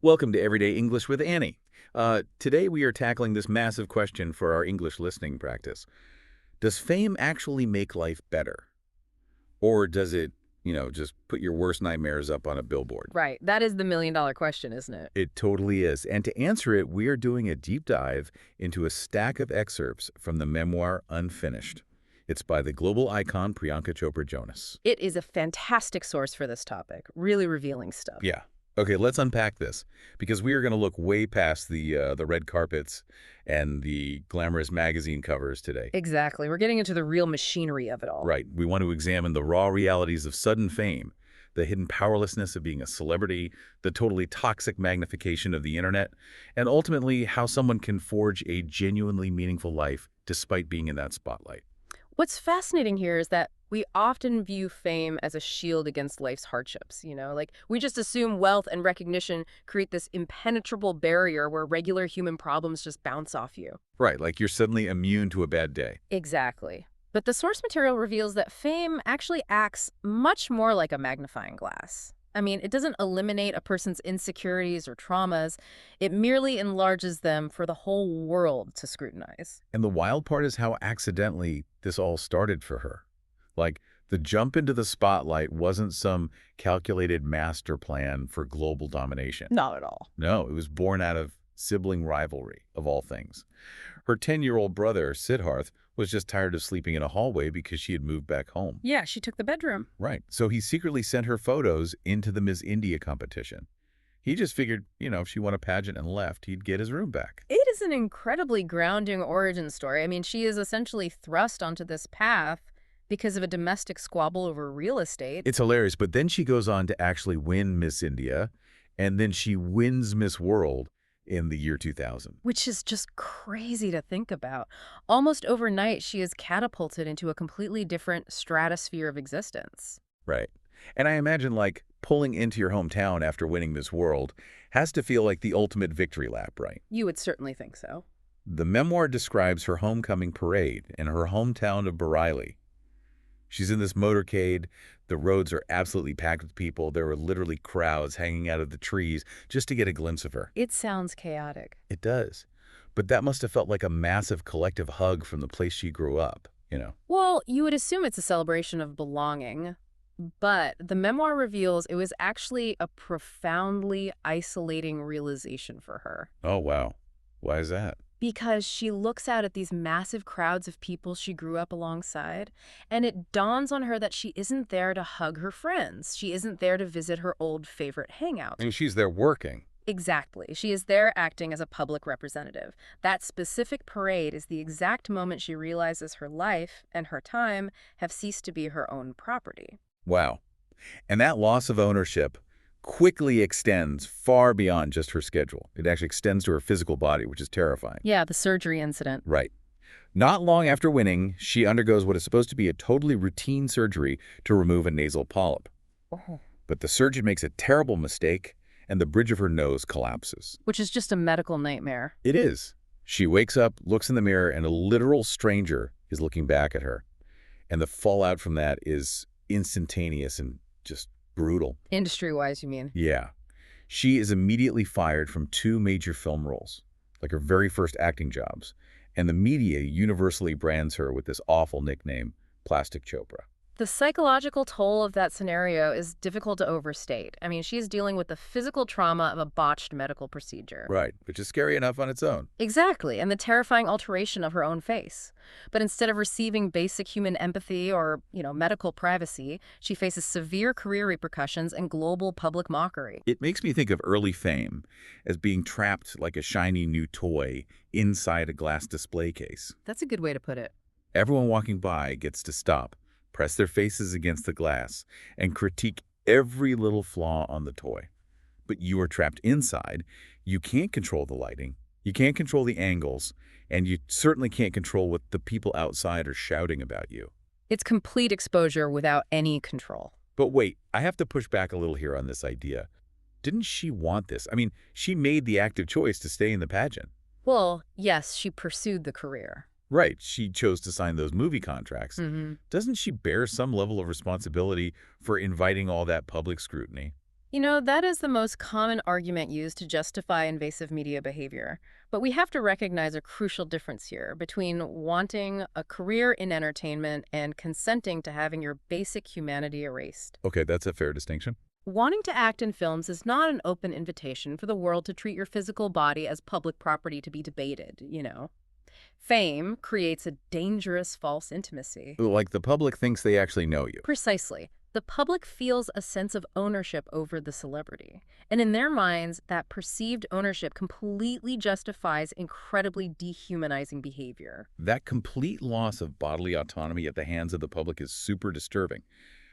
Welcome to Everyday English with Annie. Today we are tackling this massive question for our English listening practice. Does fame actually make life better? Or does it, just put your worst nightmares up on a billboard? Right. That is the million-dollar question, isn't it? It totally is. And to answer it, we are doing a deep dive into a stack of excerpts from the memoir Unfinished. It's by the global icon Priyanka Chopra Jonas. It is a fantastic source for this topic. Really revealing stuff. Yeah. Okay, let's unpack this, because we are going to look way past the red carpets and the glamorous magazine covers today. Exactly. We're getting into the real machinery of it all. Right. We want to examine the raw realities of sudden fame, the hidden powerlessness of being a celebrity, the totally toxic magnification of the internet, and ultimately how someone can forge a genuinely meaningful life despite being in that spotlight. What's fascinating here is that we often view fame as a shield against life's hardships, Like, we just assume wealth and recognition create this impenetrable barrier where regular human problems just bounce off you. Right, like you're suddenly immune to a bad day. Exactly. But the source material reveals that fame actually acts much more like a magnifying glass. I mean, it doesn't eliminate a person's insecurities or traumas. It merely enlarges them for the whole world to scrutinize. And the wild part is how accidentally this all started for her. Like, the jump into the spotlight wasn't some calculated master plan for global domination. Not at all. No, it was born out of sibling rivalry, of all things. Her 10-year-old brother, Siddharth, was just tired of sleeping in a hallway because she had moved back home. Yeah, she took the bedroom. Right. So he secretly sent her photos into the Miss India competition. He just figured, if she won a pageant and left, he'd get his room back. It is an incredibly grounding origin story. I mean, she is essentially thrust onto this path because of a domestic squabble over real estate. It's hilarious, but then she goes on to actually win Miss India, and then she wins Miss World in the year 2000. Which is just crazy to think about. Almost overnight, she is catapulted into a completely different stratosphere of existence. Right. And I imagine, like, pulling into your hometown after winning Miss World has to feel like the ultimate victory lap, right? You would certainly think so. The memoir describes her homecoming parade in her hometown of Bareilly. She's in this motorcade. The roads are absolutely packed with people. There were literally crowds hanging out of the trees just to get a glimpse of her. It sounds chaotic. It does. But that must have felt like a massive collective hug from the place she grew up, Well, you would assume it's a celebration of belonging, but the memoir reveals it was actually a profoundly isolating realization for her. Oh, wow. Why is that? Because she looks out at these massive crowds of people she grew up alongside, and it dawns on her that she isn't there to hug her friends. She isn't there to visit her old favorite hangout. And she's there working. Exactly. She is there acting as a public representative. That specific parade is the exact moment she realizes her life and her time have ceased to be her own property. Wow. And that loss of ownership quickly extends far beyond just her schedule. It actually extends to her physical body, which is terrifying. Yeah, the surgery incident. Right. Not long after winning, she undergoes what is supposed to be a totally routine surgery to remove a nasal polyp. Oh. But the surgeon makes a terrible mistake, and the bridge of her nose collapses. Which is just a medical nightmare. It is. She wakes up, looks in the mirror, and a literal stranger is looking back at her. And the fallout from that is instantaneous and just brutal. Industry-wise, you mean? Yeah. She is immediately fired from 2 major film roles, like her very first acting jobs, and the media universally brands her with this awful nickname, Plastic Chopra. The psychological toll of that scenario is difficult to overstate. I mean, she's dealing with the physical trauma of a botched medical procedure. Right, which is scary enough on its own. Exactly, and the terrifying alteration of her own face. But instead of receiving basic human empathy or, medical privacy, she faces severe career repercussions and global public mockery. It makes me think of early fame as being trapped like a shiny new toy inside a glass display case. That's a good way to put it. Everyone walking by gets to stop, press their faces against the glass, and critique every little flaw on the toy. But you are trapped inside. You can't control the lighting. You can't control the angles. And you certainly can't control what the people outside are shouting about you. It's complete exposure without any control. But wait, I have to push back a little here on this idea. Didn't she want this? I mean, she made the active choice to stay in the pageant. Well, yes, she pursued the career. Right, she chose to sign those movie contracts. Mm-hmm. Doesn't she bear some level of responsibility for inviting all that public scrutiny? That is the most common argument used to justify invasive media behavior. But we have to recognize a crucial difference here between wanting a career in entertainment and consenting to having your basic humanity erased. Okay, that's a fair distinction. Wanting to act in films is not an open invitation for the world to treat your physical body as public property to be debated. Fame creates a dangerous false intimacy. Like the public thinks they actually know you. Precisely. The public feels a sense of ownership over the celebrity. And in their minds, that perceived ownership completely justifies incredibly dehumanizing behavior. That complete loss of bodily autonomy at the hands of the public is super disturbing.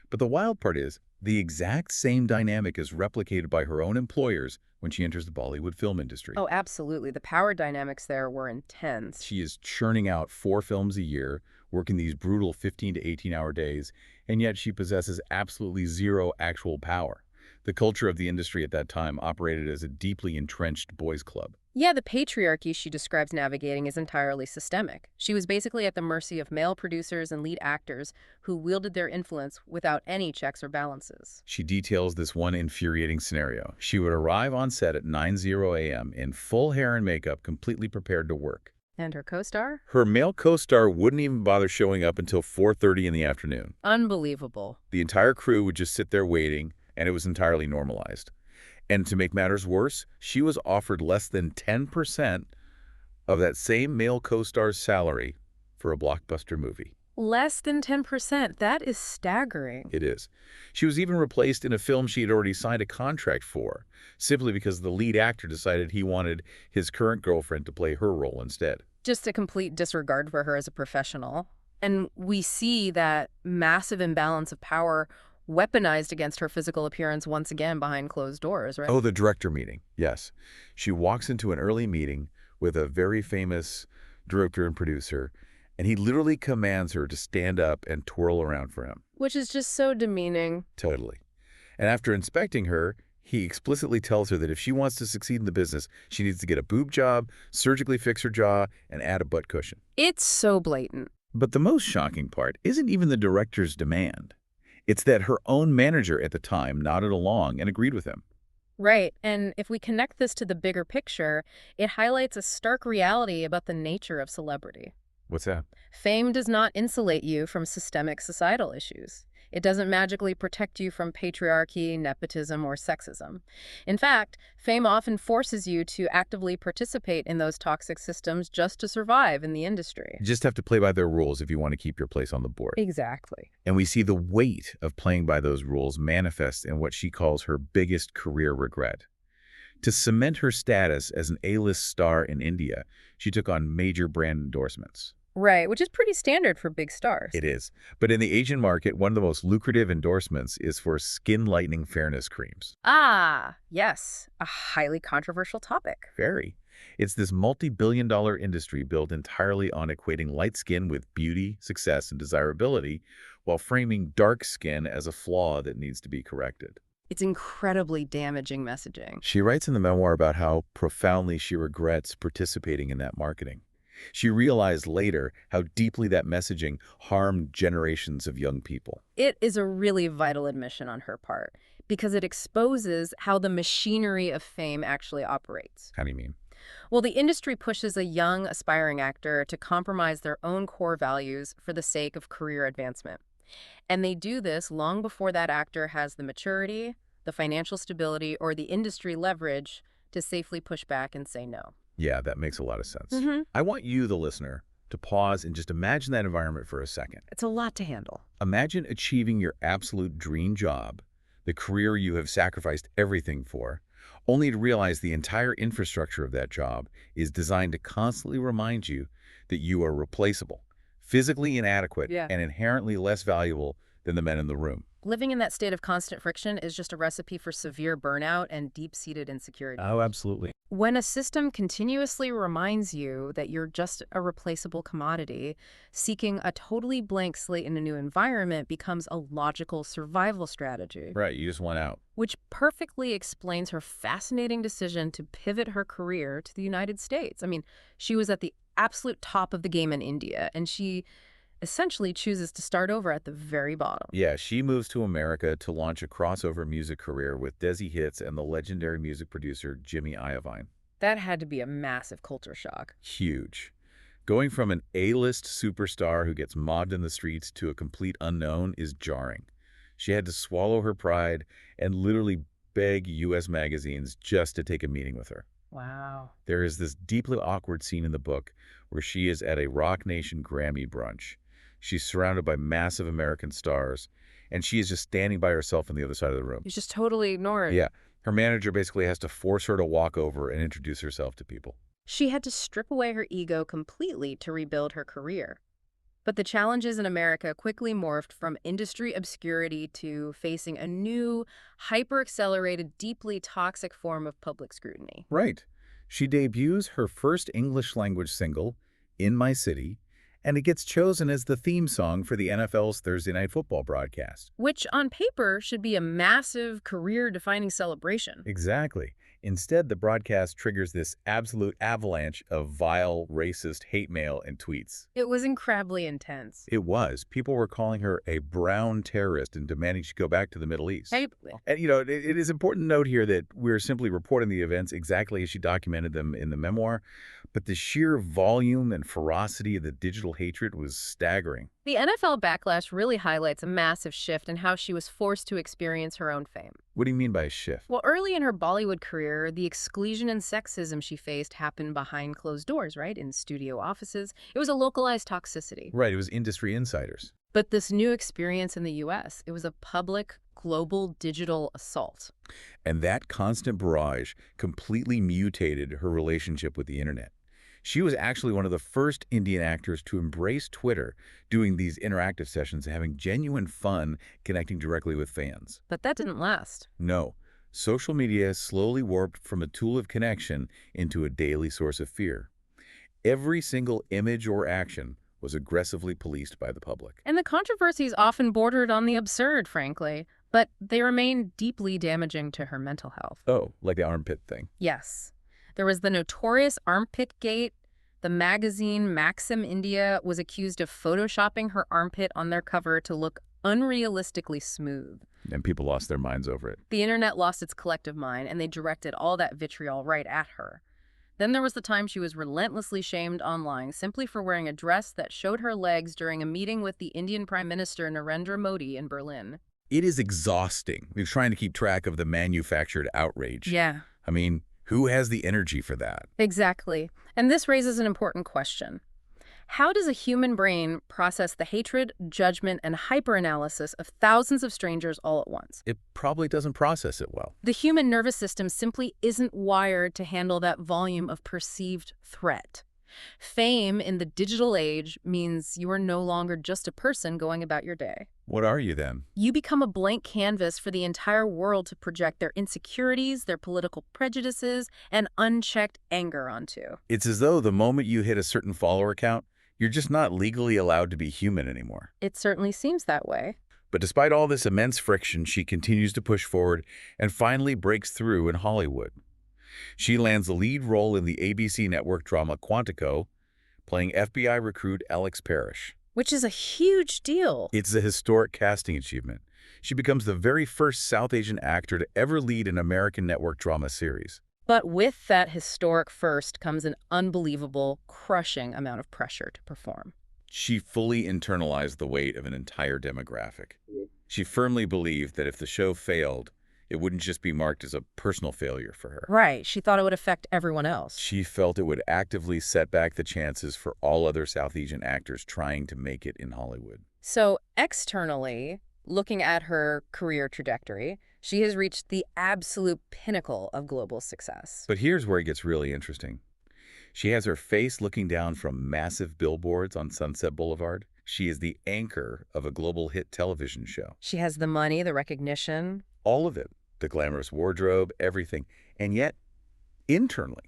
But the wild part is, the exact same dynamic is replicated by her own employers when she enters the Bollywood film industry. Oh, absolutely. The power dynamics there were intense. She is churning out 4 films a year, working these brutal 15 to 18-hour days, and yet she possesses absolutely zero actual power. The culture of the industry at that time operated as a deeply entrenched boys' club. Yeah, the patriarchy she describes navigating is entirely systemic. She was basically at the mercy of male producers and lead actors who wielded their influence without any checks or balances. She details this one infuriating scenario. She would arrive on set at 9:00 a.m. in full hair and makeup, completely prepared to work. And her co-star? Her male co-star wouldn't even bother showing up until 4:30 in the afternoon. Unbelievable. The entire crew would just sit there waiting, and it was entirely normalized. And to make matters worse, she was offered less than 10% of that same male co-star's salary for a blockbuster movie. Less than 10%. That is staggering. It is. She was even replaced in a film she had already signed a contract for, simply because the lead actor decided he wanted his current girlfriend to play her role instead. Just a complete disregard for her as a professional. And we see that massive imbalance of power weaponized against her physical appearance once again behind closed doors, right? Oh, the director meeting. Yes. She walks into an early meeting with a very famous director and producer, and he literally commands her to stand up and twirl around for him. Which is just so demeaning. Totally. And after inspecting her, he explicitly tells her that if she wants to succeed in the business, she needs to get a boob job, surgically fix her jaw, and add a butt cushion. It's so blatant. But the most shocking part isn't even the director's demand. It's that her own manager at the time nodded along and agreed with him. Right. And if we connect this to the bigger picture, it highlights a stark reality about the nature of celebrity. What's that? Fame does not insulate you from systemic societal issues. It doesn't magically protect you from patriarchy, nepotism, or sexism. In fact, fame often forces you to actively participate in those toxic systems just to survive in the industry. You just have to play by their rules if you want to keep your place on the board. Exactly. And we see the weight of playing by those rules manifest in what she calls her biggest career regret. To cement her status as an A-list star in India, she took on major brand endorsements. Right, which is pretty standard for big stars. It is. But in the Asian market, one of the most lucrative endorsements is for skin-lightening fairness creams. Ah, yes, a highly controversial topic. Very. It's this multi-billion-dollar industry built entirely on equating light skin with beauty, success, and desirability, while framing dark skin as a flaw that needs to be corrected. It's incredibly damaging messaging. She writes in the memoir about how profoundly she regrets participating in that marketing. She realized later how deeply that messaging harmed generations of young people. It is a really vital admission on her part because it exposes how the machinery of fame actually operates. How do you mean? Well, the industry pushes a young, aspiring actor to compromise their own core values for the sake of career advancement. And they do this long before that actor has the maturity, the financial stability, or the industry leverage to safely push back and say no. Yeah, that makes a lot of sense. Mm-hmm. I want you, the listener, to pause and just imagine that environment for a second. It's a lot to handle. Imagine achieving your absolute dream job, the career you have sacrificed everything for, only to realize the entire infrastructure of that job is designed to constantly remind you that you are replaceable, physically inadequate, Yeah. and inherently less valuable than the men in the room. Living in that state of constant friction is just a recipe for severe burnout and deep-seated insecurity. Oh, absolutely. When a system continuously reminds you that you're just a replaceable commodity, seeking a totally blank slate in a new environment becomes a logical survival strategy. Right, you just went out. Which perfectly explains her fascinating decision to pivot her career to the United States. I mean, she was at the absolute top of the game in India, and she essentially chooses to start over at the very bottom. Yeah, she moves to America to launch a crossover music career with Desi Hits and the legendary music producer Jimmy Iovine. That had to be a massive culture shock. Huge. Going from an A-list superstar who gets mobbed in the streets to a complete unknown is jarring. She had to swallow her pride and literally beg U.S. magazines just to take a meeting with her. Wow. There is this deeply awkward scene in the book where she is at a Rock Nation Grammy brunch. She's surrounded by massive American stars, and she is just standing by herself on the other side of the room. He's just totally ignored. Yeah, her manager basically has to force her to walk over and introduce herself to people. She had to strip away her ego completely to rebuild her career. But the challenges in America quickly morphed from industry obscurity to facing a new, hyper-accelerated, deeply toxic form of public scrutiny. Right. She debuts her first English-language single, In My City, and it gets chosen as the theme song for the NFL's Thursday Night Football broadcast. Which, on paper, should be a massive, career-defining celebration. Exactly. Instead, the broadcast triggers this absolute avalanche of vile, racist hate mail and tweets. It was incredibly intense. It was. People were calling her a brown terrorist and demanding she go back to the Middle East. Hey, And, it is important to note here that we're simply reporting the events exactly as she documented them in the memoir, but the sheer volume and ferocity of the digital hatred was staggering. the NFL backlash really highlights a massive shift in how she was forced to experience her own fame. What do you mean by a shift? Well, early in her Bollywood career, the exclusion and sexism she faced happened behind closed doors, right? In studio offices. It was a localized toxicity. Right, it was industry insiders. But this new experience in the U.S., it was a public, global, digital assault. And that constant barrage completely mutated her relationship with the internet. She was actually one of the first Indian actors to embrace Twitter, doing these interactive sessions, having genuine fun connecting directly with fans. But that didn't last. No, social media slowly warped from a tool of connection into a daily source of fear. Every single image or action was aggressively policed by the public. And the controversies often bordered on the absurd, frankly, but they remained deeply damaging to her mental health. Oh, like the armpit thing. Yes. There was the notorious armpit gate. The magazine Maxim India was accused of photoshopping her armpit on their cover to look unrealistically smooth. And people lost their minds over it. The internet lost its collective mind, and they directed all that vitriol right at her. Then there was the time she was relentlessly shamed online simply for wearing a dress that showed her legs during a meeting with the Indian Prime Minister Narendra Modi in Berlin. It is exhausting. We're trying to keep track of the manufactured outrage. Yeah. I mean, who has the energy for that? Exactly. And this raises an important question. How does a human brain process the hatred, judgment, and hyperanalysis of thousands of strangers all at once? It probably doesn't process it well. The human nervous system simply isn't wired to handle that volume of perceived threat. Fame in the digital age means you are no longer just a person going about your day. What are you then? You become a blank canvas for the entire world to project their insecurities, their political prejudices, and unchecked anger onto. It's as though the moment you hit a certain follower count, you're just not legally allowed to be human anymore. It certainly seems that way. But despite all this immense friction, she continues to push forward and finally breaks through in Hollywood. She lands the lead role in the ABC network drama Quantico, playing FBI recruit Alex Parrish. Which is a huge deal. It's a historic casting achievement. She becomes the very first South Asian actor to ever lead an American network drama series. But with that historic first comes an unbelievable, crushing amount of pressure to perform. She fully internalized the weight of an entire demographic. She firmly believed that if the show failed, it wouldn't just be marked as a personal failure for her. Right. She thought it would affect everyone else. She felt it would actively set back the chances for all other South Asian actors trying to make it in Hollywood. So externally, looking at her career trajectory, she has reached the absolute pinnacle of global success. But here's where it gets really interesting. She has her face looking down from massive billboards on Sunset Boulevard. She is the anchor of a global hit television show. She has the money, the recognition. All of it. The glamorous wardrobe, everything. And yet, internally,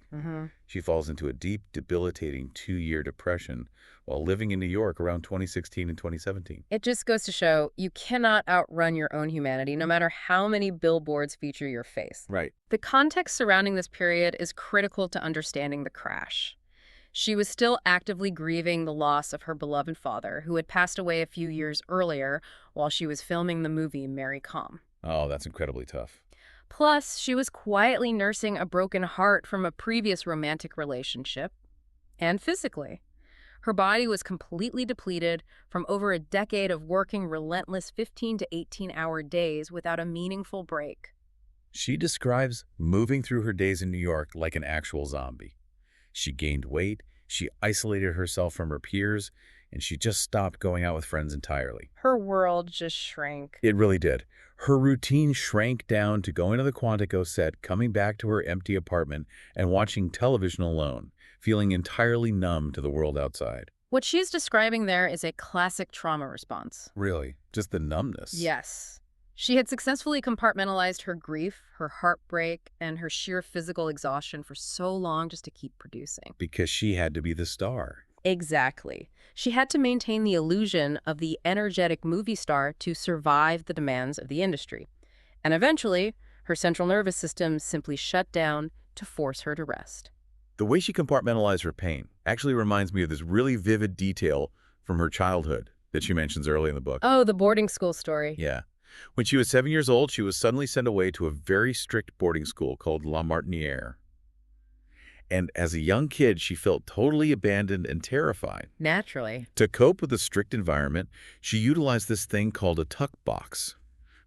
she falls into a deep, debilitating 2-year depression while living in New York around 2016 and 2017. It just goes to show you cannot outrun your own humanity, no matter how many billboards feature your face. Right. The context surrounding this period is critical to understanding the crash. She was still actively grieving the loss of her beloved father, who had passed away a few years earlier while she was filming the movie Mary Kom. Oh, that's incredibly tough. Plus, she was quietly nursing a broken heart from a previous romantic relationship, and physically. Her body was completely depleted from over a decade of working relentless 15 to 18-hour days without a meaningful break. She describes moving through her days in New York like an actual zombie. She gained weight, she isolated herself from her peers, and she just stopped going out with friends entirely. Her world just shrank. It really did. Her routine shrank down to going to the Quantico set, coming back to her empty apartment, and watching television alone, feeling entirely numb to the world outside. What she's describing there is a classic trauma response. Really? Just the numbness? Yes. She had successfully compartmentalized her grief, her heartbreak, and her sheer physical exhaustion for so long just to keep producing. Because she had to be the star. Exactly. She had to maintain the illusion of the energetic movie star to survive the demands of the industry. And eventually, her central nervous system simply shut down to force her to rest. The way she compartmentalized her pain actually reminds me of this really vivid detail from her childhood that she mentions early in the book. Oh, the boarding school story. Yeah. When she was 7 years old, she was suddenly sent away to a very strict boarding school called La Martiniere. And as a young kid, she felt totally abandoned and terrified. Naturally. To cope with the strict environment, she utilized this thing called a tuck box.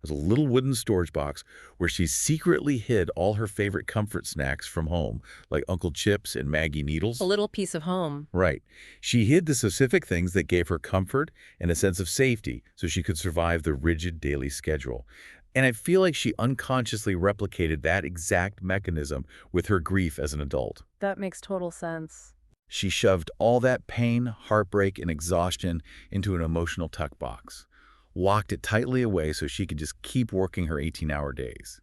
It was a little wooden storage box where she secretly hid all her favorite comfort snacks from home, like Uncle Chips and Maggie Needles. A little piece of home. Right. She hid the specific things that gave her comfort and a sense of safety so she could survive the rigid daily schedule. And I feel like she unconsciously replicated that exact mechanism with her grief as an adult. That makes total sense. She shoved all that pain, heartbreak, and exhaustion into an emotional tuck box, locked it tightly away so she could just keep working her 18-hour days,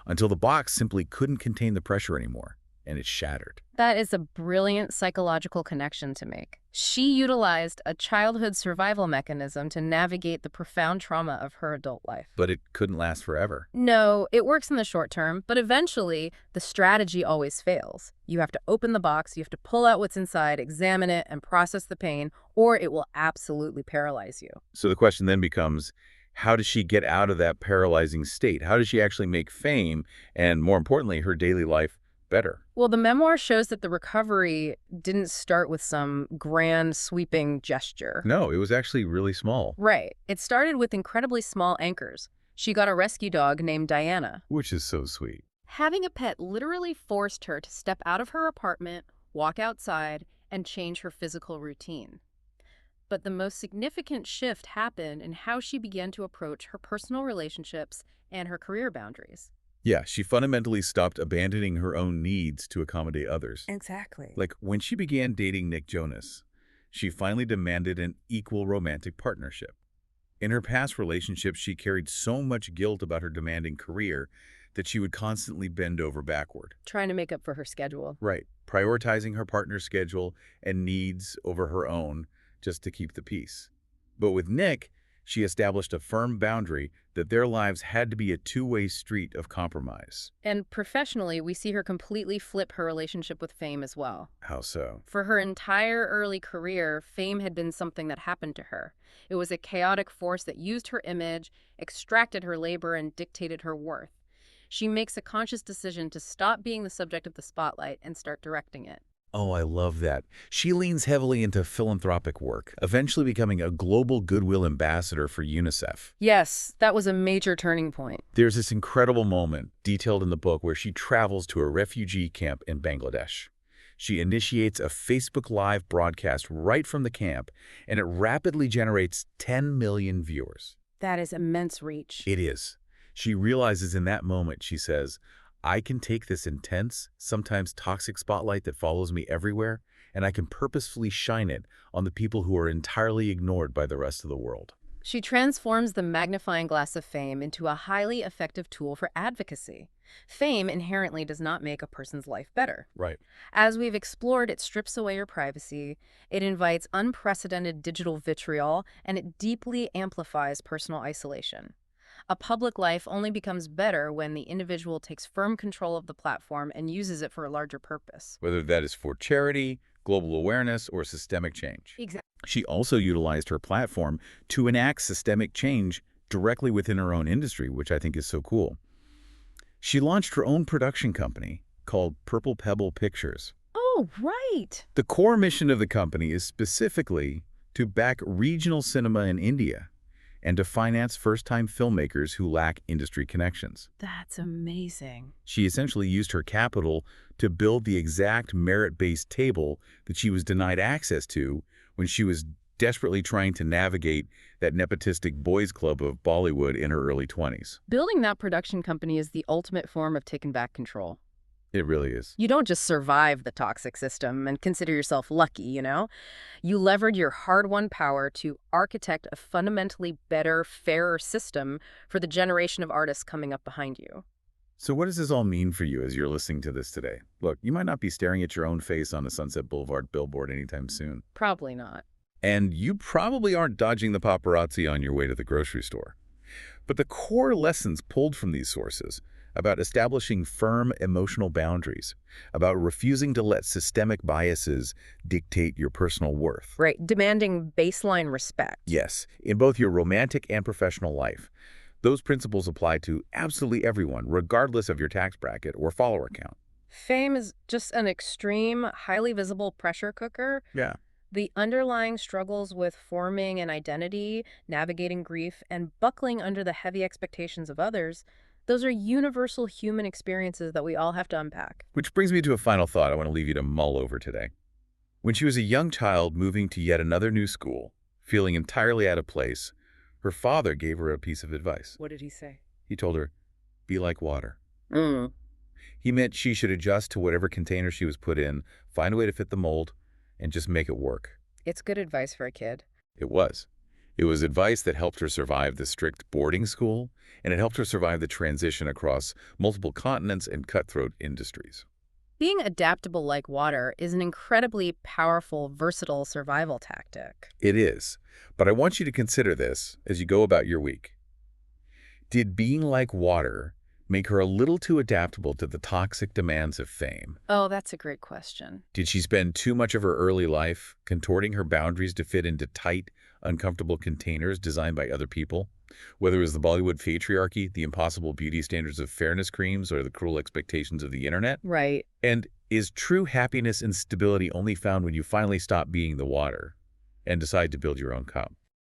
until the box simply couldn't contain the pressure anymore, and it shattered. That is a brilliant psychological connection to make. She utilized a childhood survival mechanism to navigate the profound trauma of her adult life. But it couldn't last forever. No, it works in the short term, but eventually the strategy always fails. You have to open the box, you have to pull out what's inside, examine it, and process the pain, or it will absolutely paralyze you. So the question then becomes, how does she get out of that paralyzing state? How does she actually make fame and, more importantly, her daily life better? Well, the memoir shows that the recovery didn't start with some grand, sweeping gesture. No, it was actually really small. Right. It started with incredibly small anchors. She got a rescue dog named Diana. Which is so sweet. Having a pet literally forced her to step out of her apartment, walk outside, and change her physical routine. But the most significant shift happened in how she began to approach her personal relationships and her career boundaries. Yeah, she fundamentally stopped abandoning her own needs to accommodate others. Exactly. Like when she began dating Nick Jonas, she finally demanded an equal romantic partnership. In her past relationships, she carried so much guilt about her demanding career that she would constantly bend over backward. Trying to make up for her schedule. Right, prioritizing her partner's schedule and needs over her own just to keep the peace. But with Nick, she established a firm boundary that their lives had to be a two-way street of compromise. And professionally, we see her completely flip her relationship with fame as well. How so? For her entire early career, fame had been something that happened to her. It was a chaotic force that used her image, extracted her labor, and dictated her worth. She makes a conscious decision to stop being the subject of the spotlight and start directing it. Oh, I love that. She leans heavily into philanthropic work, eventually becoming a global goodwill ambassador for UNICEF. Yes, that was a major turning point. There's this incredible moment detailed in the book where she travels to a refugee camp in Bangladesh. She initiates a Facebook Live broadcast right from the camp, and it rapidly generates 10 million viewers. That is immense reach. It is. She realizes in that moment, she says, I can take this intense, sometimes toxic spotlight that follows me everywhere, and I can purposefully shine it on the people who are entirely ignored by the rest of the world. She transforms the magnifying glass of fame into a highly effective tool for advocacy. Fame inherently does not make a person's life better. Right. As we've explored, it strips away your privacy, it invites unprecedented digital vitriol, and it deeply amplifies personal isolation. A public life only becomes better when the individual takes firm control of the platform and uses it for a larger purpose. Whether that is for charity, global awareness, or systemic change. Exactly. She also utilized her platform to enact systemic change directly within her own industry, which I think is so cool. She launched her own production company called Purple Pebble Pictures. Oh, right. The core mission of the company is specifically to back regional cinema in India and to finance first-time filmmakers who lack industry connections. That's amazing. She essentially used her capital to build the exact merit-based table that she was denied access to when she was desperately trying to navigate that nepotistic boys' club of Bollywood in her early 20s. Building that production company is the ultimate form of taking back control. It really is. You don't just survive the toxic system and consider yourself lucky, you know? You levered your hard-won power to architect a fundamentally better, fairer system for the generation of artists coming up behind you. So what does this all mean for you as you're listening to this today? Look, you might not be staring at your own face on a Sunset Boulevard billboard anytime soon. Probably not. And you probably aren't dodging the paparazzi on your way to the grocery store. But the core lessons pulled from these sources about establishing firm emotional boundaries, about refusing to let systemic biases dictate your personal worth. Right, demanding baseline respect. Yes, in both your romantic and professional life. Those principles apply to absolutely everyone, regardless of your tax bracket or follower count. Fame is just an extreme, highly visible pressure cooker. Yeah. The underlying struggles with forming an identity, navigating grief, and buckling under the heavy expectations of others, those are universal human experiences that we all have to unpack. Which brings me to a final thought I want to leave you to mull over today. When she was a young child moving to yet another new school, feeling entirely out of place, her father gave her a piece of advice. What did he say? He told her, be like water. Mm. He meant she should adjust to whatever container she was put in, find a way to fit the mold, and just make it work. It's good advice for a kid. It was. It was advice that helped her survive the strict boarding school, and it helped her survive the transition across multiple continents and cutthroat industries. Being adaptable like water is an incredibly powerful, versatile survival tactic. It is. But I want you to consider this as you go about your week. Did being like water make her a little too adaptable to the toxic demands of fame? Oh, that's a great question. Did she spend too much of her early life contorting her boundaries to fit into tight, uncomfortable containers designed by other people? Whether it was the Bollywood patriarchy, the impossible beauty standards of fairness creams, or the cruel expectations of the internet? Right. And is true happiness and stability only found when you finally stop being the water and decide to build your own cup?